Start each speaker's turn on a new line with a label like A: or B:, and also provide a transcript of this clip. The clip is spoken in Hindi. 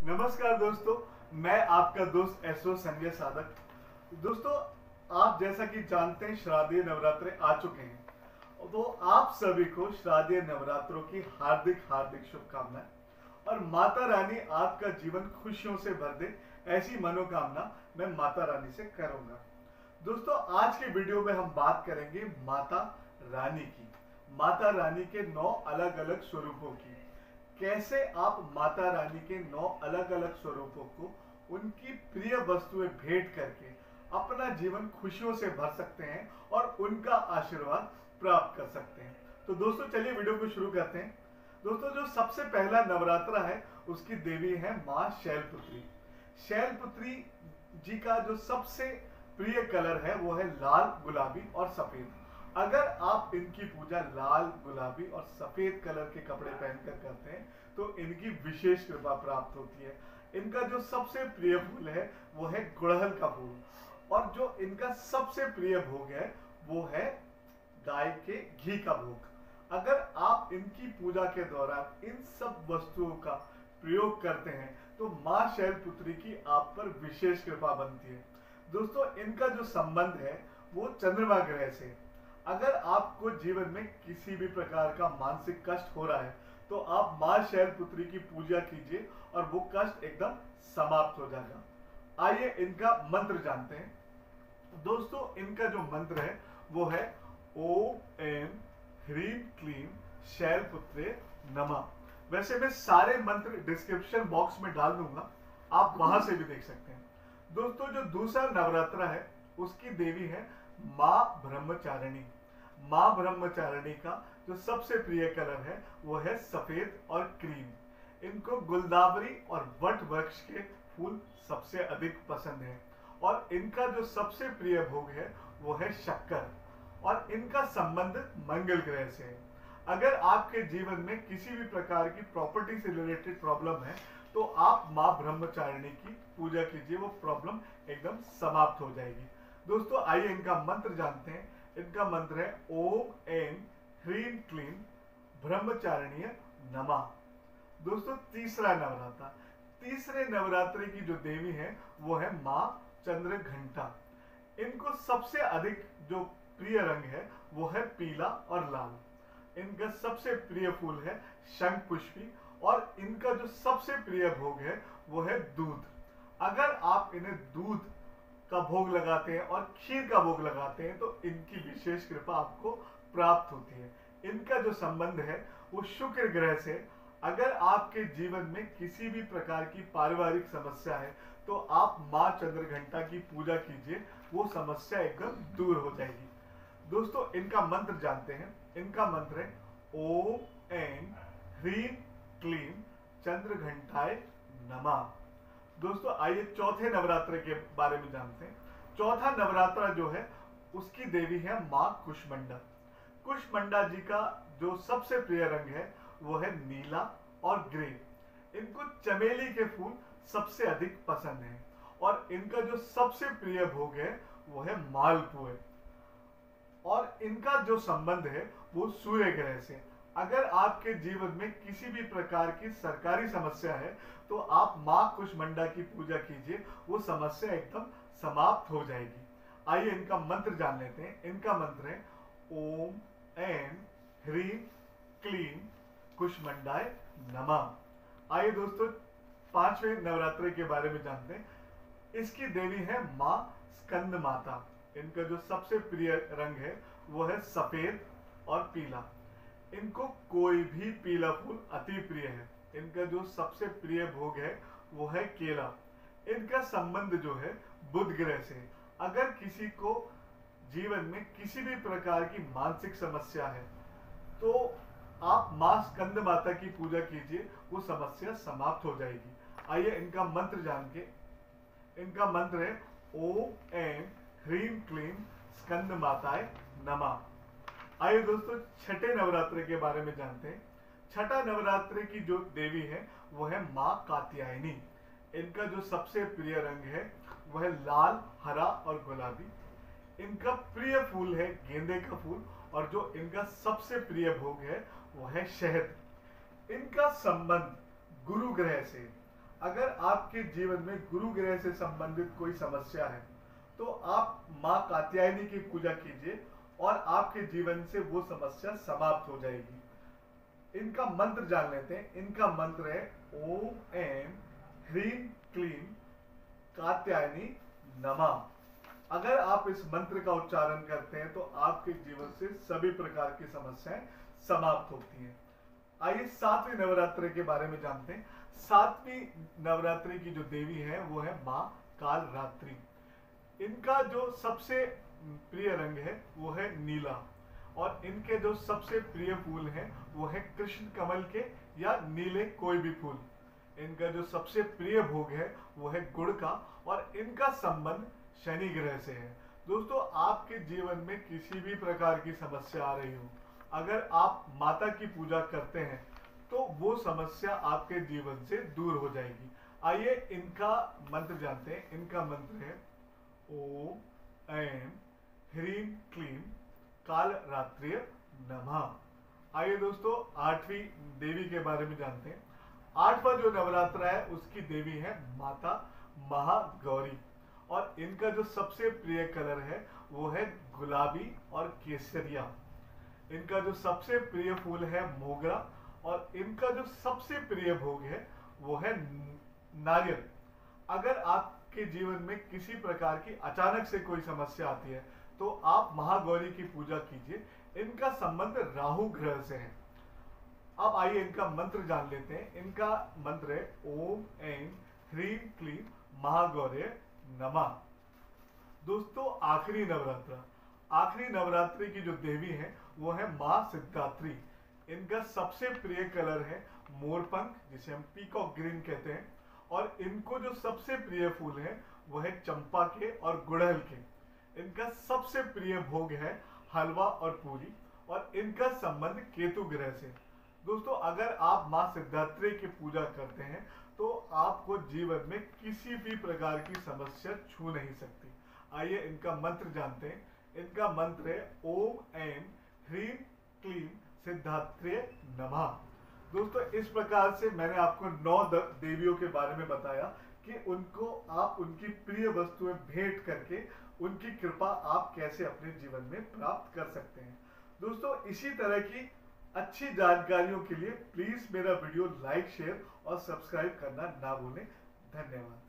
A: नमस्कार दोस्तों, मैं आपका दोस्त एसओ संजय साधक। दोस्तों, आप जैसा कि जानते हैं शारदीय नवरात्रे आ चुके हैं, तो आप सभी को शारदीय नवरात्रों की हार्दिक हार्दिक शुभकामनाएं और माता रानी आपका जीवन खुशियों से भर दे, ऐसी मनोकामना मैं माता रानी से करूंगा। दोस्तों, आज के वीडियो में हम बात करेंगे माता रानी की, माता रानी के 9 अलग अलग स्वरूपों की। कैसे आप माता रानी के 9 अलग अलग स्वरूपों को उनकी प्रिय वस्तुएं भेंट करके अपना जीवन खुशियों से भर सकते हैं और उनका आशीर्वाद प्राप्त कर सकते हैं। तो दोस्तों, चलिए वीडियो को शुरू करते हैं। दोस्तों, जो सबसे पहला नवरात्रा है उसकी देवी है माँ शैलपुत्री। शैलपुत्री जी का जो सबसे प्रिय कलर है वो है लाल, गुलाबी और सफेद। अगर आप इनकी पूजा लाल, गुलाबी और सफेद कलर के कपड़े पहनकर करते हैं तो इनकी विशेष कृपा प्राप्त होती है। इनका जो सबसे प्रिय फूल है वो है गुड़हल का फूल और जो इनका सबसे प्रिय भोग है वो है गाय के घी का भोग। अगर आप इनकी पूजा के दौरान इन सब वस्तुओं का प्रयोग करते हैं तो माँ शैलपुत्री की आप पर विशेष कृपा बनती है। दोस्तों, इनका जो संबंध है वो चंद्रमा ग्रह से। अगर आपको जीवन में किसी भी प्रकार का मानसिक कष्ट हो रहा है तो आप माँ शैलपुत्री की पूजा कीजिए और वो कष्ट एकदम समाप्त हो जाएगा। आइए इनका मंत्र जानते हैं। दोस्तों, इनका जो मंत्र है वो है ओम ऐं ह्रीं क्लीं शैलपुत्रे नमः। वैसे मैं सारे मंत्र डिस्क्रिप्शन बॉक्स में डाल दूंगा, आप वहां से भी देख सकते हैं। दोस्तों, जो दूसरा नवरात्रा है उसकी देवी है माँ ब्रह्मचारिणी। माँ ब्रह्मचारिणी का जो सबसे प्रिय कलर है वो है सफेद और क्रीम। इनको गुलदावरी और वट वृक्ष के फूल सबसे अधिक पसंद है और इनका जो सबसे प्रिय भोग है वो है शक्कर और इनका संबंध मंगल ग्रह से है। अगर आपके जीवन में किसी भी प्रकार की प्रॉपर्टी से रिलेटेड प्रॉब्लम है तो आप माँ ब्रह्मचारिणी की पूजा कीजिए, वो प्रॉब्लम एकदम समाप्त हो जाएगी। दोस्तों, आइए इनका मंत्र जानते हैं। इनका मंत्र है ओम ऐं ह्रीं क्लीं ब्रह्मचारिणीय नमः। दोस्तों, तीसरा नवरात्रा, तीसरे नवरात्रि की जो देवी है वो है माँ चंद्रघंटा। इनको सबसे अधिक जो प्रिय रंग है वो है पीला और लाल। इनका सबसे प्रिय फूल है शंख पुष्पी और इनका जो सबसे प्रिय भोग है वो है दूध। अगर आप इन्हें दूध का भोग लगाते हैं और खीर का भोग लगाते हैं तो इनकी विशेष कृपा आपको प्राप्त होती है। इनका जो संबंध है वो शुक्र ग्रह से। अगर आपके जीवन में किसी भी प्रकार की पारिवारिक समस्या है तो आप माँ चंद्रघंटा की पूजा कीजिए, वो समस्या एकदम दूर हो जाएगी। दोस्तों, इनका मंत्र जानते हैं। इनका मंत्र है ओम ऐं ह्रीं क्लीं चंद्रघंटाय नमः। दोस्तों, आइए चौथे नवरात्र के बारे में जानते हैं। चौथा नवरात्रा जो है उसकी देवी है माँ कुष्मांडा। कुष्मांडा जी का जो सबसे प्रिय रंग है वो है नीला और ग्रे। इनको चमेली के फूल सबसे अधिक पसंद है और इनका जो सबसे प्रिय भोग है वो है मालपुए और इनका जो संबंध है वो सूर्य ग्रह से। अगर आपके जीवन में किसी भी प्रकार की सरकारी समस्या है तो आप माँ कुष्मांडा की पूजा कीजिए, वो समस्या एकदम समाप्त हो जाएगी। आइए इनका मंत्र जान लेते हैं। इनका मंत्र है ओम ऐं ह्रीं क्लीं कुष्मांडाय नमः। आइए दोस्तों, पांचवें नवरात्रि के बारे में जानते हैं। इसकी देवी है माँ स्कंद माता। इनका जो सबसे प्रिय रंग है वो है सफेद और पीला। इनको कोई भी पीला फूल अति प्रिय है। इनका जो सबसे प्रिय भोग है वो है केला। इनका संबंध जो है बुध ग्रह से। अगर किसी को जीवन में किसी भी प्रकार की मानसिक समस्या है तो आप माँ स्कंद माता की पूजा कीजिए, वो समस्या समाप्त हो जाएगी। आइए इनका मंत्र जान के। इनका मंत्र है ओम ऐं ह्रीं क्लीं स्कंद माताय नमः। आइए दोस्तों, छठे नवरात्रि के बारे में जानते हैं। छठा नवरात्रि की जो देवी है वो है माँ कात्यायनी। इनका जो सबसे प्रिय रंग है वह है लाल, हरा और गुलाबी। इनका प्रिय फूल है गेंदे का फूल और जो इनका सबसे प्रिय भोग है वो है शहद। इनका संबंध गुरु ग्रह से। अगर आपके जीवन में गुरु ग्रह से संबंधित कोई समस्या है तो आप माँ कात्यायनी की पूजा कीजिए और आपके जीवन से वो समस्या समाप्त हो जाएगी। इनका मंत्र जान लेते हैं। इनका मंत्र है ओम ऐं ह्रीं क्लीं कात्यायनी नमः। अगर आप इस मंत्र का उच्चारण करते हैं तो आपके जीवन से सभी प्रकार की समस्याएं समाप्त होती हैं। आइए सातवीं नवरात्रि के बारे में जानते हैं। सातवीं नवरात्रि की जो देवी है वो है माँ कालरात्रि। इनका जो सबसे प्रिय रंग है वो है नीला और इनके जो सबसे प्रिय फूल हैं वो है कृष्ण कमल के या नीले कोई भी फूल। इनका जो सबसे प्रिय भोग है वो है गुड़ का और इनका संबंध शनि ग्रह से है। दोस्तों, आपके जीवन में किसी भी प्रकार की समस्या आ रही हो, अगर आप माता की पूजा करते हैं तो वो समस्या आपके जीवन से दूर हो जाएगी। आइए इनका मंत्र जानते हैं। इनका मंत्र है ओम ऐं ह्रीं क्लीं कालरात्रि नमः। आइए दोस्तों, आठवीं देवी के बारे में जानते हैं। आठवां जो नवरात्र है उसकी देवी है माता महागौरी और इनका जो सबसे प्रिय कलर है वो है गुलाबी और केसरिया। इनका जो सबसे प्रिय फूल है मोगरा और इनका जो सबसे प्रिय भोग है वो है नारियल। अगर आपके जीवन में किसी प्रकार की अचानक से कोई समस्या आती है तो आप महागौरी की पूजा कीजिए। इनका संबंध राहु ग्रह से है। अब आइए इनका मंत्र जान लेते हैं। इनका मंत्र है ओम ऐं ह्रीं क्लीं महागौर्ये नमः। दोस्तों, आखिरी नवरात्रि की जो देवी है वो है माँ सिद्धात्री। इनका सबसे प्रिय कलर है मोरपंख, जिसे हम पीकॉक ग्रीन कहते हैं, और इनको जो सबसे प्रिय फूल है वो है चंपा के और गुड़हल के। इनका सबसे प्रिय भोग है हलवा और पूरी और इनका संबंध केतु ग्रह से। दोस्तों, अगर आप माँ सिद्धात्री की पूजा करते हैं तो आपको जीवन में किसी भी प्रकार की समस्या छू नहीं सकती। आइए इनका मंत्र जानते हैं। इनका मंत्र है ओम ऐं ह्रीं क्लीं सिद्धात्रे नमः। दोस्तों, इस प्रकार से मैंने आपको 9 देवियों के बारे में बताया कि उनको आप उनकी प्रिय वस्तुएं भेंट करके उनकी कृपा आप कैसे अपने जीवन में प्राप्त कर सकते हैं। दोस्तों, इसी तरह की अच्छी जानकारियों के लिए प्लीज मेरा वीडियो लाइक, शेयर और सब्सक्राइब करना ना भूलें। धन्यवाद।